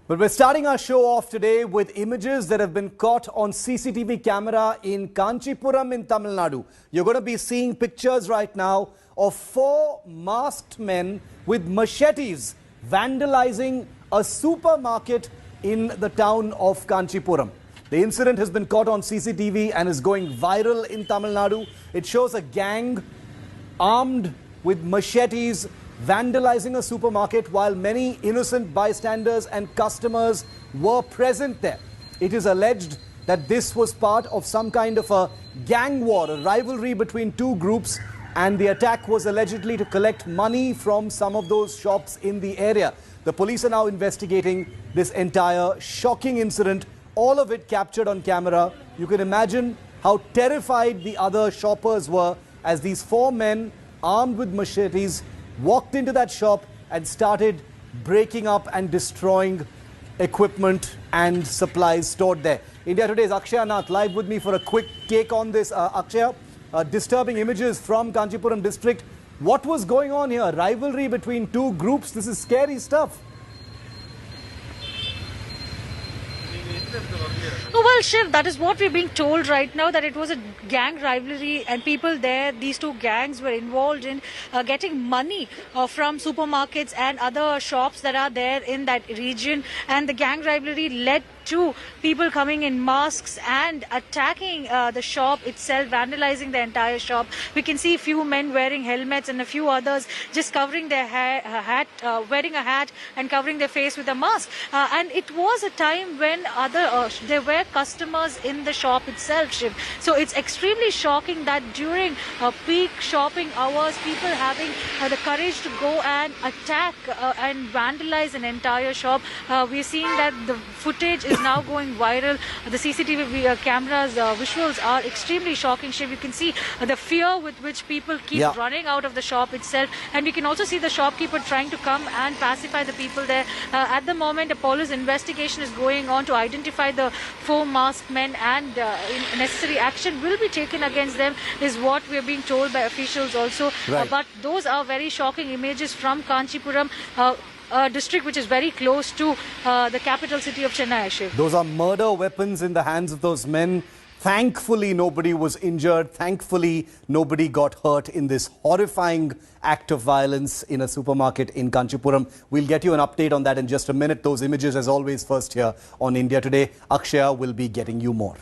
But we're starting our show off today with images that have been caught on CCTV camera in Kanchipuram in Tamil Nadu. You're going to be seeing pictures right now of 4 masked men with machetes vandalizing a supermarket in the town of Kanchipuram. The incident has been caught on CCTV and is going viral in Tamil Nadu. It shows a gang armed with machetes vandalizing a supermarket while many innocent bystanders and customers were present there. It is alleged that this was part of some kind of a gang war, a rivalry between two groups, and the attack was allegedly to collect money from some of those shops in the area. The police are now investigating this entire shocking incident, all of it captured on camera. You can imagine how terrified the other shoppers were as these 4 men armed with machetes walked into that shop and started breaking up and destroying equipment and supplies stored there. India Today's Akshaya Nath live with me for a quick take on this. Akshaya, disturbing images from Kanchipuram district. What was going on here? Rivalry between two groups. This is scary stuff. Oh, well, Shiv, that is what we're being told right now, that it was a gang rivalry and people there, these two gangs were involved in getting money from supermarkets and other shops that are there in that region. And the gang rivalry led to people coming in masks and attacking the shop itself, vandalizing the entire shop. We can see a few men wearing helmets and a few others just covering their wearing a hat and covering their face with a mask. And it was a time when there were customers in the shop itself, Shiv. So it's extremely shocking that during peak shopping hours, people having the courage to go and attack and vandalize an entire shop. We're seeing that the footage is now going viral. The CCTV cameras visuals are extremely shocking, Shiv. You can see the fear with which people keep running out of the shop itself, and we can also see the shopkeeper trying to come and pacify the people there. At the moment, a police investigation is going on to identify the 4 masked men, and necessary action will be taken against them, is what we are being told by officials also. But those are very shocking images from Kanchipuram, a district which is very close to the capital city of Chennai. Those are murder weapons in the hands of those men. Thankfully, nobody was injured. Thankfully, nobody got hurt in this horrifying act of violence in a supermarket in Kanchipuram. We'll get you an update on that in just a minute. Those images, as always, first here on India Today. Akshaya will be getting you more.